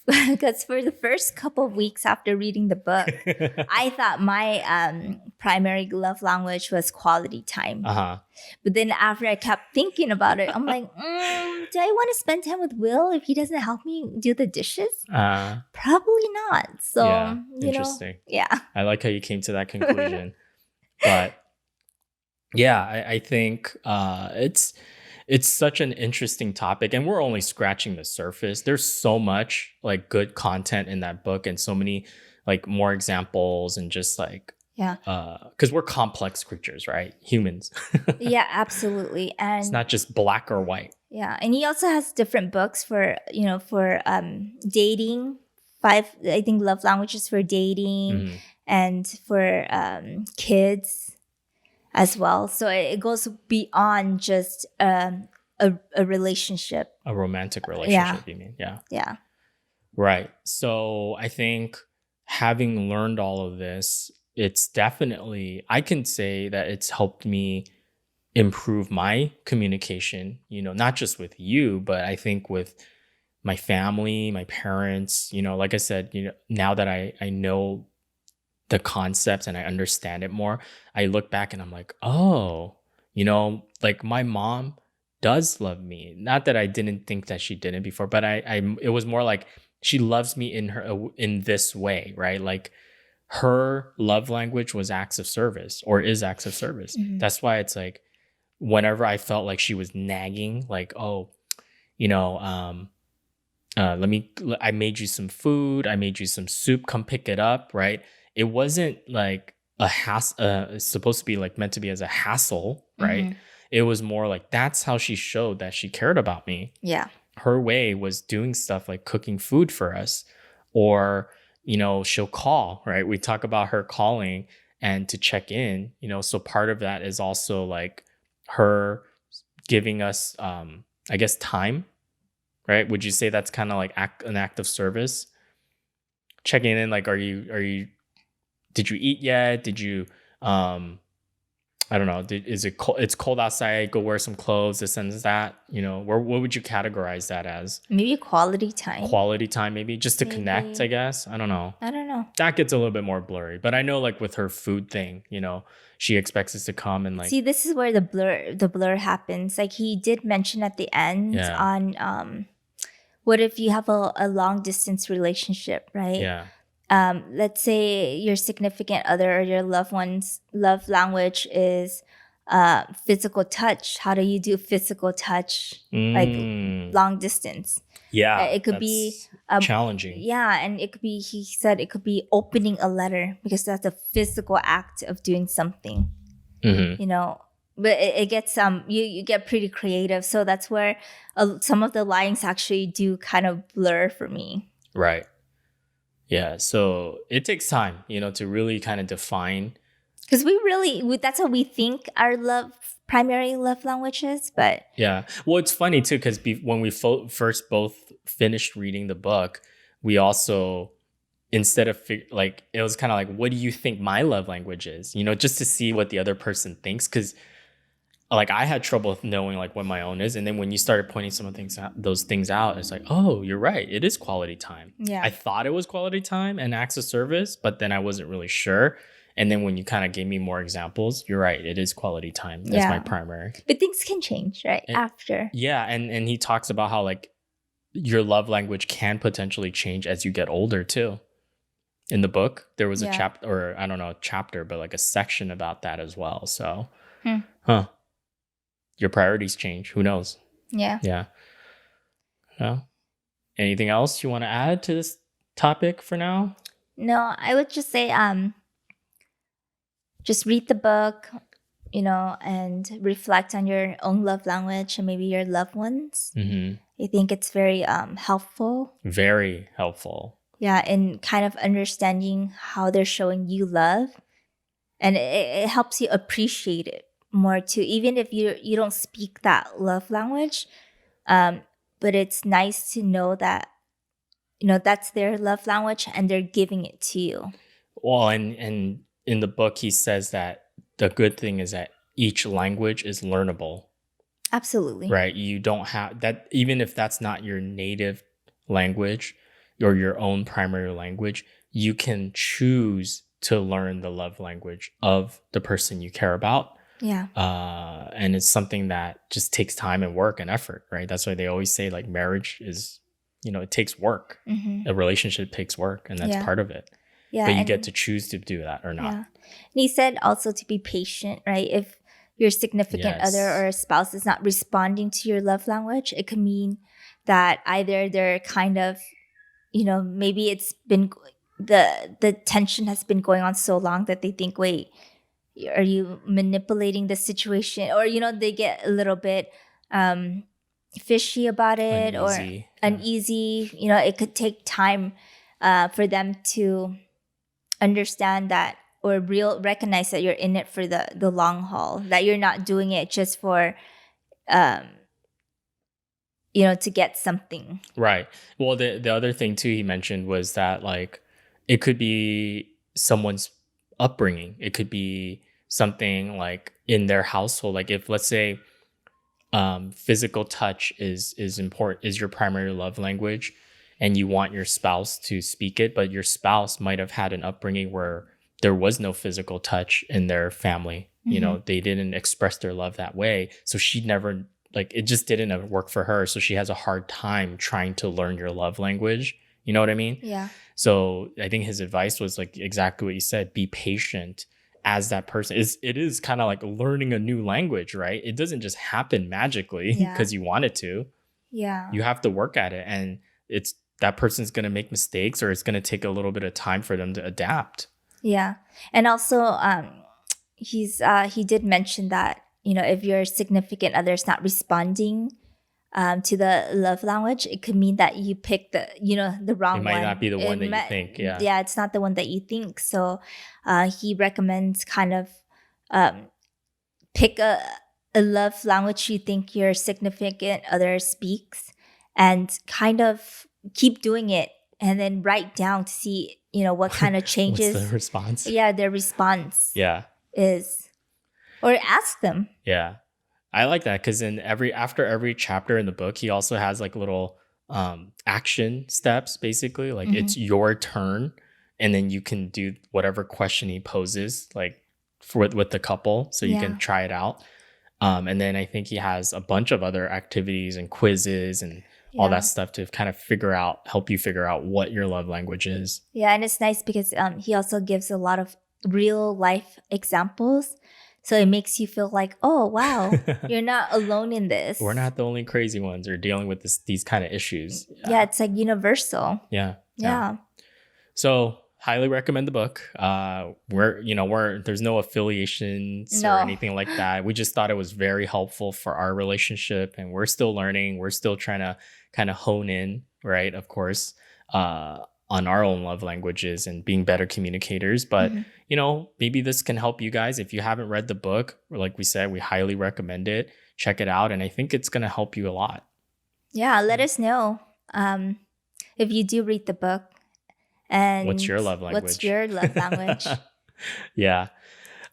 Because for the first couple of weeks after reading the book, I thought my primary love language was quality time. But then after I kept thinking about it, I'm like, do I want to spend time with Will if he doesn't help me do the dishes? Probably not. So, yeah, interesting. Yeah. I like how you came to that conclusion. But yeah, I think it's such an interesting topic, and we're only scratching the surface. There's so much like good content in that book, and so many like more examples, and just like yeah, because we're complex creatures, right? Humans. Yeah, absolutely. And it's not just black or white. Yeah, and he also has different books for dating. 5, I think, love languages for dating and for kids as well. So it goes beyond just a relationship. A romantic relationship, you mean? Yeah. Yeah. Right. So I think having learned all of this, it's definitely, I can say that it's helped me improve my communication, not just with you, but I think with my family, my parents, like I said, now that I know the concepts and I understand it more, I look back and I'm like, oh, like my mom does love me. Not that I didn't think that she didn't before, but it was more like she loves me in this way, right? Like her love language was acts of service, or is acts of service. That's why it's like whenever I felt like she was nagging, like, oh, I made you some food, I made you some soup, come pick it up, right? It wasn't like a hassle. It's supposed to be like meant to be as a hassle, right? It was more like that's how she showed that she cared about me. Yeah. Her way was doing stuff like cooking food for us, or she'll call, right? We talk about her calling and to check in, so part of that is also like her giving us I guess time, right? Would you say that's kind of like an act of service? Checking in, like, are you did you eat yet? Did you I don't know, is it cold? It's cold outside, go wear some clothes, this and that, what would you categorize that as? Maybe quality time, maybe just to connect, I guess. I don't know. That gets a little bit more blurry, but I know like with her food thing, she expects us to come and like, see, this is where the blur happens. Like he did mention at the end on what if you have a long distance relationship, right? Yeah. Let's say your significant other or your loved one's love language is physical touch. How do you do physical touch like long distance? Yeah, It could be challenging. Yeah, and it could be, he said it could be opening a letter, because that's a physical act of doing something. But it gets you get pretty creative. So that's where some of the lines actually do kind of blur for me. Right. Yeah, so it takes time, to really kind of define. Because that's how we think our primary love language is, but... Yeah. Well, it's funny, too, because when we first both finished reading the book, we also, instead of, like, it was kind of like, what do you think my love language is? Just to see what the other person thinks, because... like I had trouble knowing like what my own is, and then when you started pointing some of those things out, it's like, oh, you're right, it is quality time. Yeah, I thought it was quality time and acts of service, but then I wasn't really sure, And then when you kind of gave me more examples, you're right. It is quality time as my Yeah. primary. But things can change, right? And- After. Yeah. And he talks about how like your love language can potentially change as you get older too. In the book, there was a Yeah. chapter, or I don't know, a chapter, but like a section about that as well. So, Hmm. huh, your priorities change. Who knows? Yeah. Yeah. Well, anything else you want to add to this topic for now? No, I would just say just read the book, and reflect on your own love language and maybe your loved ones. Mm-hmm. I think it's very helpful. Very helpful. Yeah, in kind of understanding how they're showing you love, and it helps you appreciate it more too. Even if you don't speak that love language, but it's nice to know that that's their love language and they're giving it to you. Well, and in the book, he says that the good thing is that each language is learnable, Absolutely. right? You don't have that, even if that's not your native language or your own primary language, you can choose to learn the love language of the person you care about. Yeah. And it's something that just takes time and work and effort, right? That's why they always say like marriage is, it takes work. Mm-hmm. A relationship takes work, and that's Yeah. part of it. Yeah. But you And get to choose to do that or not. yeah. And he said also to be patient, right? If your significant other Yes. or a spouse is not responding to your love language, it could mean that either they're kind of, maybe it's been the tension has been going on so long that they think, wait, are you manipulating the situation? Or, they get a little bit fishy about it or Uneasy. Yeah. uneasy. It could take time for them to understand that or recognize that you're in it for the long haul, that you're not doing it just for um to get something. Right. Well, the other thing too he mentioned was that like it could be someone's upbringing. It could be something like in their household. Like if let's say physical touch is important, is your primary love language, and you want your spouse to speak it, but your spouse might have had an upbringing where there was no physical touch in their family. They didn't express their love that way, so she never, like, it just didn't work for her, so she has a hard time trying to learn your love language. You know what I mean? Yeah. So I think his advice was like exactly what you said: be patient as that person. It is kind of like learning a new language, right? It doesn't just happen magically Yeah. because you want it to. Yeah. You have to work at it, and it's that person's going to make mistakes, or it's going to take a little bit of time for them to adapt. Yeah. And also he did mention that if your significant other is not responding to the love language, it could mean that you picked the wrong It one. might not be the one that you think. Yeah. It's not the one that you think. So he recommends kind of pick a love language you think your significant other speaks, and kind of keep doing it, and then write down to see what kind of changes. What's the response? Yeah, their response Yeah. is, or ask them. Yeah. I like that because after every chapter in the book, he also has like little action steps, basically. Like it's your turn, and then you can do whatever question he poses, like with the couple, so you can try it out. And then I think he has a bunch of other activities and quizzes and all that stuff to kind of help you figure out what your love language is. Yeah, and it's nice because he also gives a lot of real life examples. So it makes you feel like, oh, wow, you're not alone in this. We're not the only crazy ones who are dealing with these kind of issues. Yeah, it's like universal. Yeah. Yeah. So highly recommend the book. There's no affiliations or anything like that. We just thought it was very helpful for our relationship, and we're still learning. We're still trying to kind of hone in, right? Of course, on our own love languages and being better communicators. But maybe this can help you guys. If you haven't read the book, like we said, we highly recommend it. Check it out, and I think it's going to help you a lot. Yeah, let us know if you do read the book. And what's your love language? Yeah.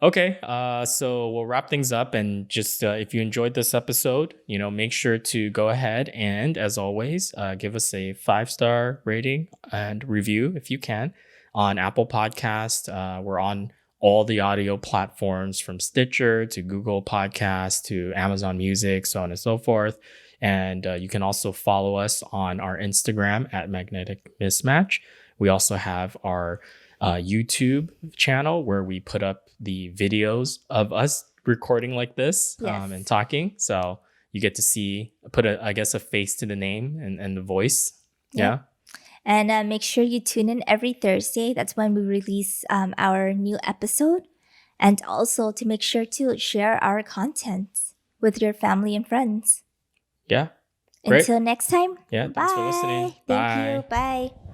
Okay. So we'll wrap things up, and just if you enjoyed this episode, make sure to go ahead and, as always, give us a 5-star rating and review if you can on Apple Podcast. We're on all the audio platforms from Stitcher to Google Podcasts to Amazon Music, so on and so forth. And you can also follow us on our Instagram at Magnetic Mismatch. We also have our YouTube channel where we put up the videos of us recording like this and Yes. talking. So you get to see, put a, I guess, a face to the name and the voice. Yep. Yeah. And make sure you tune in every Thursday. That's when we release our new episode. And also to make sure to share our content with your family and friends. Yeah. Great. Until next time, Yeah. Thanks for bye. listening. Thank you. Bye. Bye.